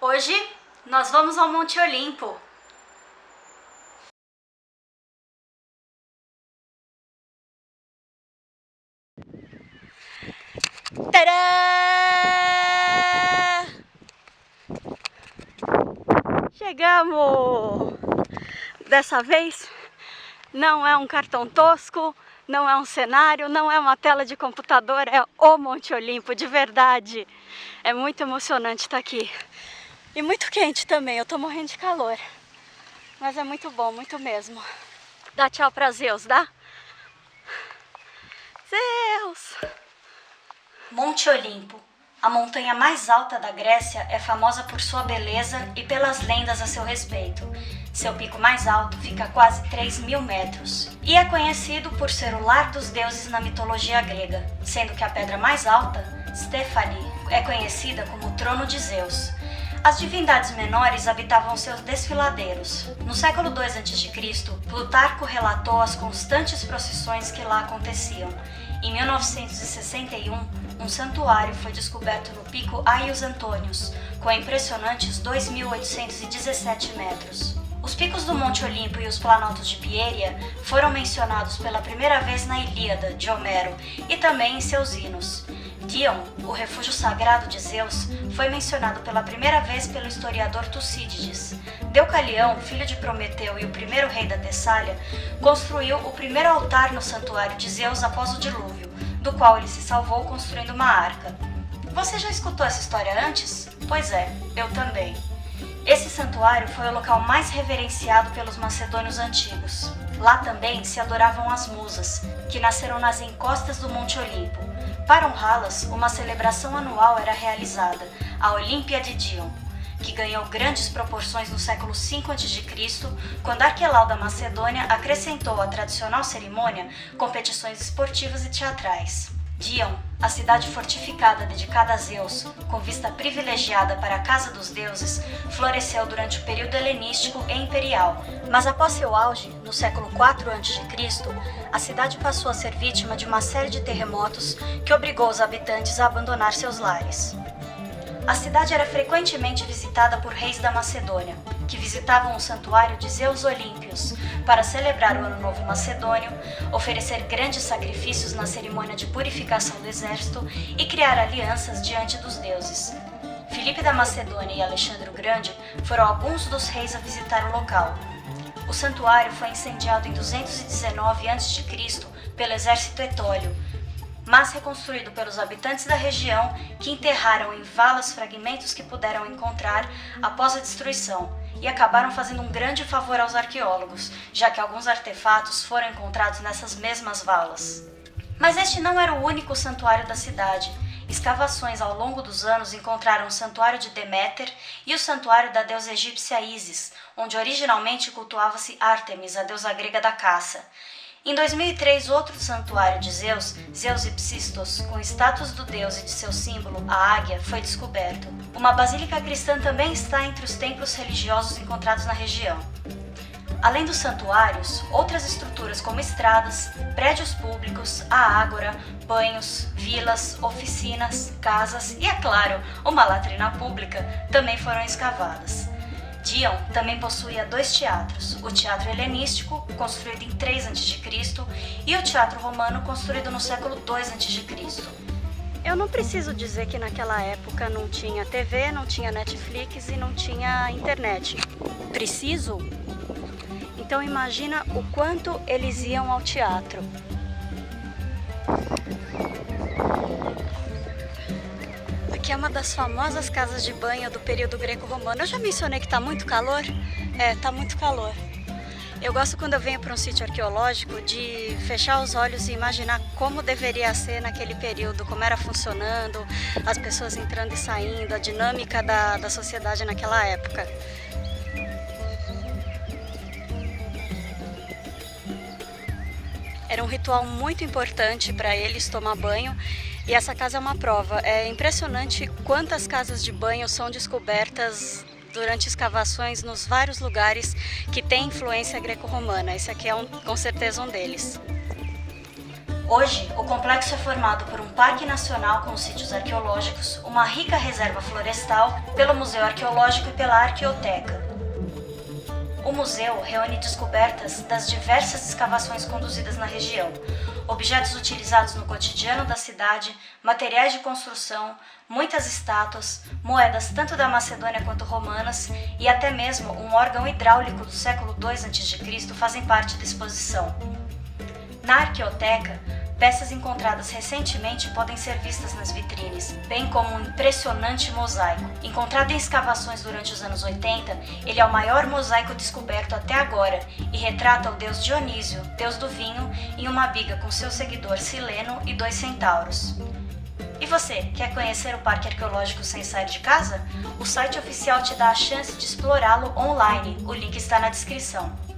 Hoje nós vamos ao Monte Olimpo. Tadá! Chegamos! Dessa vez não é um cartão tosco, não é um cenário, não é uma tela de computador, é o Monte Olimpo, de verdade. É muito emocionante estar aqui. E muito quente também, eu tô morrendo de calor. Mas é muito bom, muito mesmo. Dá tchau pra Zeus, dá? Zeus! Monte Olimpo, a montanha mais alta da Grécia, é famosa por sua beleza e pelas lendas a seu respeito. Seu pico mais alto fica a quase 3.000 metros e é conhecido por ser o lar dos deuses na mitologia grega, sendo que a pedra mais alta, Stéphane, é conhecida como o trono de Zeus. As divindades menores habitavam seus desfiladeiros. No século II a.C., Plutarco relatou as constantes procissões que lá aconteciam. Em 1961, um santuário foi descoberto no pico Aios Antônios, com impressionantes 2.817 metros. Os picos do Monte Olimpo e os planaltos de Pieria foram mencionados pela primeira vez na Ilíada, de Homero, e também em seus hinos. Dion, o refúgio sagrado de Zeus, foi mencionado pela primeira vez pelo historiador Tucídides. Deucalião, filho de Prometeu e o primeiro rei da Tessália, construiu o primeiro altar no santuário de Zeus após o dilúvio, do qual ele se salvou construindo uma arca. Você já escutou essa história antes? Pois é, eu também. Esse santuário foi o local mais reverenciado pelos macedônios antigos. Lá também se adoravam as musas, que nasceram nas encostas do Monte Olimpo. Para honrá-las, uma celebração anual era realizada, a Olímpia de Dion, que ganhou grandes proporções no século V a.C., quando Arquelau da Macedônia acrescentou à tradicional cerimônia competições esportivas e teatrais. Dion, a cidade fortificada dedicada a Zeus, com vista privilegiada para a Casa dos Deuses, floresceu durante o período helenístico e imperial, mas após seu auge, no século IV a.C., a cidade passou a ser vítima de uma série de terremotos que obrigou os habitantes a abandonar seus lares. A cidade era frequentemente visitada por reis da Macedônia, que visitavam o santuário de Zeus Olímpios para celebrar o Ano Novo Macedônio, oferecer grandes sacrifícios na cerimônia de purificação do exército e criar alianças diante dos deuses. Filipe da Macedônia e Alexandre o Grande foram alguns dos reis a visitar o local. O santuário foi incendiado em 219 a.C. pelo exército etólio, mas reconstruído pelos habitantes da região, que enterraram em valas fragmentos que puderam encontrar após a destruição e acabaram fazendo um grande favor aos arqueólogos, já que alguns artefatos foram encontrados nessas mesmas valas. Mas este não era o único santuário da cidade. Escavações ao longo dos anos encontraram o santuário de Deméter e o santuário da deusa egípcia Ísis, onde originalmente cultuava-se Ártemis, a deusa grega da caça. Em 2003, outro santuário de Zeus, Zeus Ipsistos, com status do deus e de seu símbolo, a águia, foi descoberto. Uma basílica cristã também está entre os templos religiosos encontrados na região. Além dos santuários, outras estruturas como estradas, prédios públicos, a ágora, banhos, vilas, oficinas, casas e, é claro, uma latrina pública também foram escavadas. Dion também possuía 2 teatros, o Teatro Helenístico, construído em 3 a.C., e o Teatro Romano, construído no século II a.C. Eu não preciso dizer que naquela época não tinha TV, não tinha Netflix e não tinha internet. Preciso? Então imagina o quanto eles iam ao teatro. Aqui é uma das famosas casas de banho do período greco-romano. Eu já mencionei que tá muito calor? É, tá muito calor. Eu gosto quando eu venho para um sítio arqueológico de fechar os olhos e imaginar como deveria ser naquele período, como era funcionando, as pessoas entrando e saindo, a dinâmica da sociedade naquela época. Era um ritual muito importante para eles tomar banho. E essa casa é uma prova. É impressionante quantas casas de banho são descobertas durante escavações nos vários lugares que têm influência greco-romana. Esse aqui é com certeza um deles. Hoje, o complexo é formado por um parque nacional com sítios arqueológicos, uma rica reserva florestal, pelo Museu Arqueológico e pela Arqueoteca. O museu reúne descobertas das diversas escavações conduzidas na região, objetos utilizados no cotidiano da cidade, materiais de construção, muitas estátuas, moedas tanto da Macedônia quanto romanas e até mesmo um órgão hidráulico do século II a.C. fazem parte da exposição. Na Arqueoteca, peças encontradas recentemente podem ser vistas nas vitrines, bem como um impressionante mosaico. Encontrado em escavações durante os anos 80, ele é o maior mosaico descoberto até agora e retrata o deus Dionísio, deus do vinho, em uma biga com seu seguidor Sileno e 2 centauros. E você, quer conhecer o Parque Arqueológico sem sair de casa? O site oficial te dá a chance de explorá-lo online, o link está na descrição.